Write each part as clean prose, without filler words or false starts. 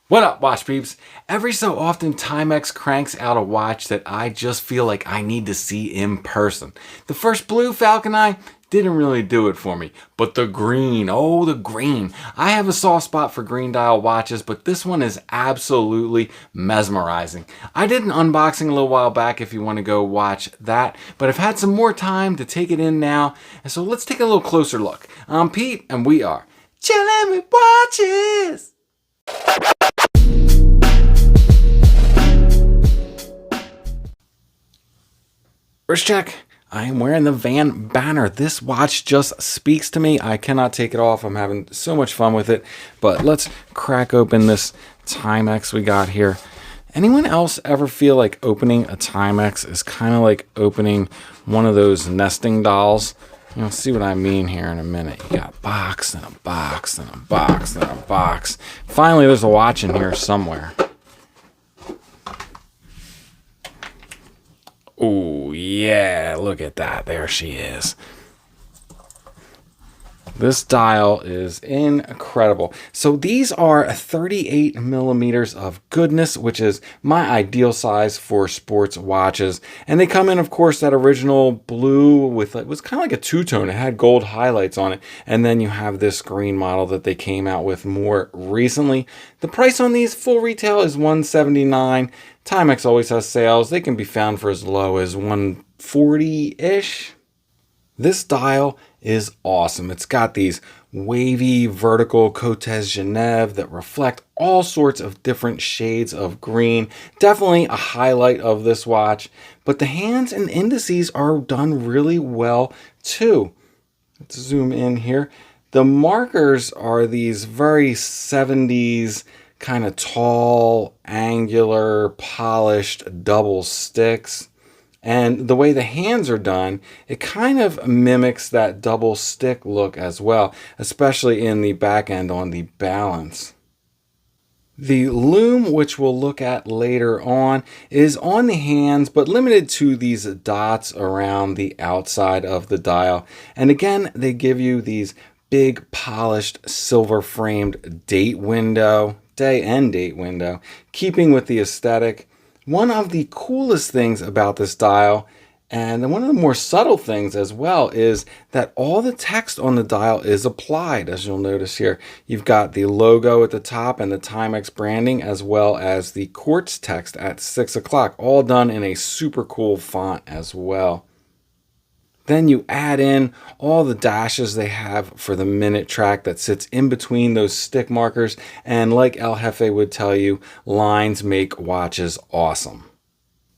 What up, watch peeps? Every so often, Timex cranks out a watch that I just feel like I need to see in person. The first blue Falcon eye didn't really do it for me, but the green, oh the green. I have a soft spot for green dial watches, but this one is absolutely mesmerizing. I did an unboxing a little while back if you want to go watch that, but I've had some more time to take it in now, and so let's take a little closer look. I'm Pete, and we are chilling with watches. First check, I am wearing the Van banner. This watch just speaks to me. I cannot take it off. I'm having so much fun with it. But let's crack open this Timex we got here. Anyone else ever feel like opening a Timex is kind of like opening one of those nesting dolls? You'll see what I mean here in a minute. You got a box, and a box, and a box, and a box. Finally, there's a watch in here somewhere. Oh, yeah, look at that. There she is. This dial is incredible. So these are 38 millimeters of goodness, which is my ideal size for sports watches. And they come in, of course, that original blue with, it was kind of like a two-tone. It had gold highlights on it. And then you have this green model that they came out with more recently. The price on these full retail is $179. Timex always has sales. They can be found for as low as $140-ish. This dial is awesome. It's got these wavy vertical Cotes Genève that reflect all sorts of different shades of green. Definitely a highlight of this watch, but the hands and indices are done really well too. Let's zoom in here. The markers are these very 70s kind of tall, angular, polished double sticks. And the way the hands are done, it kind of mimics that double stick look as well, especially in the back end on the balance. The Lume, which we'll look at later on, is on the hands, but limited to these dots around the outside of the dial. And again, they give you these big polished silver framed day and date window, keeping with the aesthetic. One of the coolest things about this dial, and one of the more subtle things as well, is that all the text on the dial is applied, as you'll notice here. You've got the logo at the top and the Timex branding, as well as the quartz text at 6 o'clock, all done in a super cool font as well. Then you add in all the dashes they have for the minute track that sits in between those stick markers. And like El Jefe would tell you, lines make watches awesome.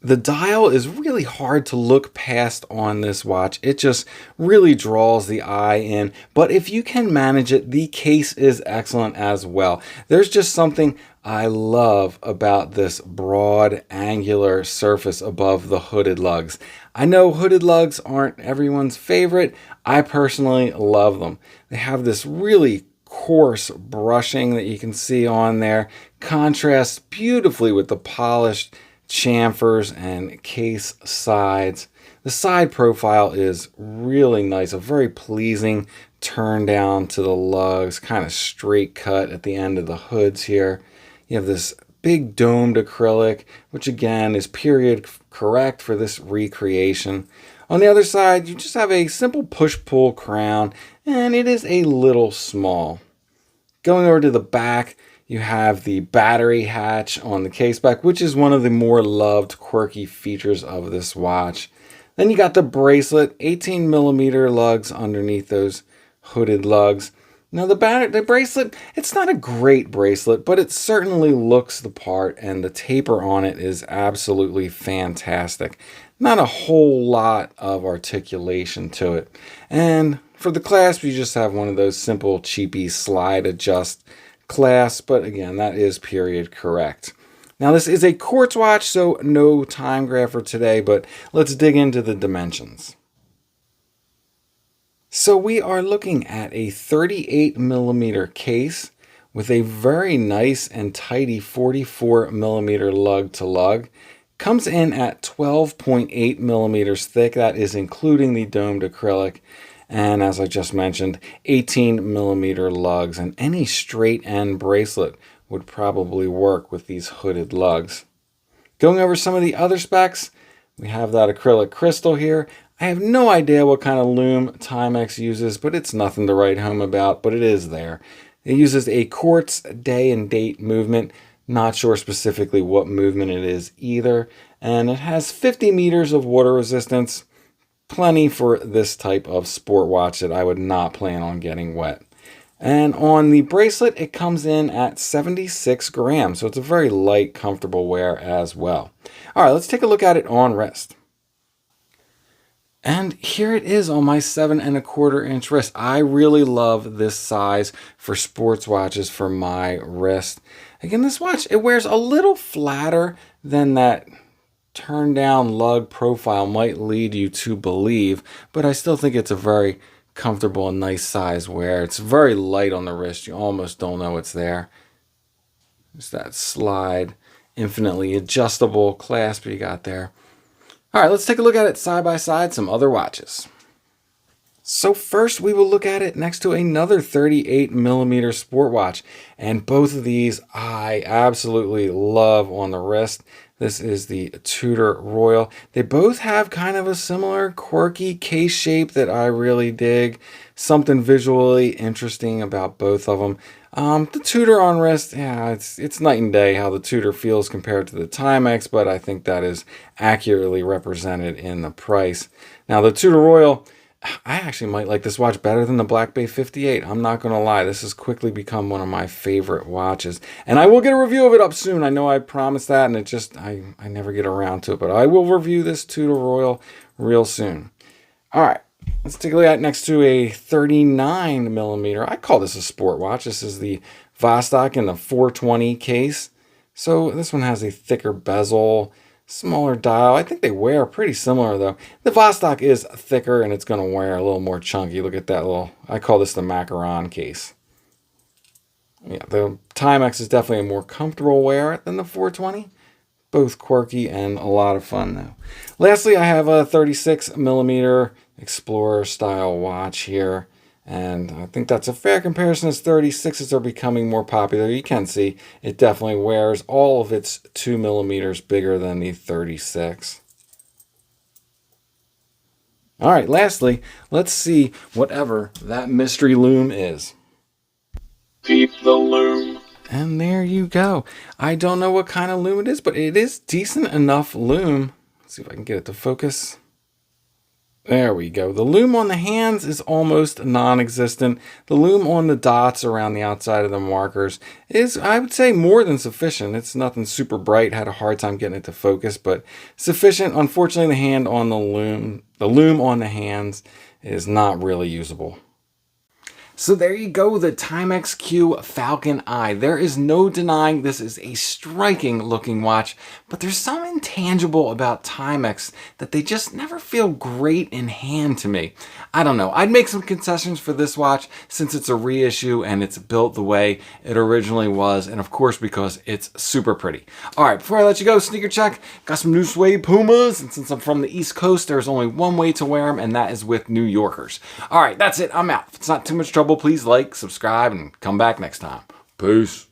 The dial is really hard to look past on this watch. It just really draws the eye in. But if you can manage it, the case is excellent as well. There's just something I love about this broad angular surface above the hooded lugs. I know hooded lugs aren't everyone's favorite. I personally love them. They have this really coarse brushing that you can see on there. Contrasts beautifully with the polished chamfers and case sides. The side profile is really nice, a very pleasing turn down to the lugs, kind of straight cut at the end of the hoods here. You have this big domed acrylic, which again is period correct for this recreation. On the other side, you just have a simple push-pull crown, and it is a little small. Going over to the back, you have the battery hatch on the case back, which is one of the more loved quirky features of this watch. Then you got the bracelet, 18 millimeter lugs underneath those hooded lugs. Now the bracelet, it's not a great bracelet, but it certainly looks the part, and the taper on it is absolutely fantastic. Not a whole lot of articulation to it. And for the clasp, you just have one of those simple cheapy slide adjust clasps, but again, that is period correct. Now this is a quartz watch, so no Timegrapher today, but let's dig into the dimensions. So we are looking at a 38 millimeter case with a very nice and tidy 44 millimeter lug to lug. Comes in at 12.8 millimeters thick. That is including the domed acrylic. And as I just mentioned, 18 millimeter lugs and any straight end bracelet would probably work with these hooded lugs. Going over some of the other specs, we have that acrylic crystal here. I have no idea what kind of lume Timex uses, but it's nothing to write home about, but it is there. It uses a quartz day and date movement. Not sure specifically what movement it is either. And it has 50 meters of water resistance. Plenty for this type of sport watch that I would not plan on getting wet. And on the bracelet, it comes in at 76 grams. So it's a very light, comfortable wear as well. All right, let's take a look at it on wrist. And here it is on my 7¼ inch wrist. I really love this size for sports watches for my wrist. Again, this watch, it wears a little flatter than that turn down lug profile might lead you to believe, but I still think it's a very comfortable and nice size wear. It's very light on the wrist. You almost don't know it's there. There's that slide, infinitely adjustable clasp you got there. All right, let's take a look at it side by side, some other watches. So first we will look at it next to another 38mm sport watch. And both of these I absolutely love on the wrist. This is the Tudor Royal. They both have kind of a similar quirky case shape that I really dig. Something visually interesting about both of them. The Tudor on wrist, yeah, it's night and day how the Tudor feels compared to the Timex, but I think that is accurately represented in the price. Now the Tudor Royal, I actually might like this watch better than the Black Bay 58. I'm not going to lie. This has quickly become one of my favorite watches. And I will get a review of it up soon. I know I promised that, and I never get around to it. But I will review this Tudor Royal real soon. All right. Let's take a look at it next to a 39mm. I call this a sport watch. This is the Vostok in the 420 case. So this one has a thicker bezel, smaller dial. I think they wear pretty similar though. The Vostok is thicker and it's going to wear a little more chunky. Look at that little, I call this the macaron case. Yeah, the Timex is definitely a more comfortable wear than the 420. Both quirky and a lot of fun though. Lastly, I have a 36mm Explorer style watch here. And I think that's a fair comparison as 36s are becoming more popular. You can see it definitely wears all of its 2mm bigger than the 36. All right, lastly, let's see whatever that mystery lume is. Peep the lume. And there you go. I don't know what kind of lume it is, but it is decent enough lume. Let's see if I can get it to focus. There we go. The lume on the hands is almost non-existent. The lume on the dots around the outside of the markers is, I would say, more than sufficient. It's nothing super bright. Had a hard time getting it to focus, but sufficient. Unfortunately, the lume on the hands is not really usable. So there you go, the Timex Q Falcon Eye. There is no denying this is a striking looking watch, but there's some intangible about Timex that they just never feel great in hand to me. I don't know. I'd make some concessions for this watch since it's a reissue and it's built the way it originally was, and of course because it's super pretty. All right, before I let you go, sneaker check. Got some new suede Pumas, and since I'm from the East Coast, there's only one way to wear them, and that is with New Yorkers. All right, that's it. I'm out. If it's not too much trouble, please like, subscribe, and come back next time. Peace.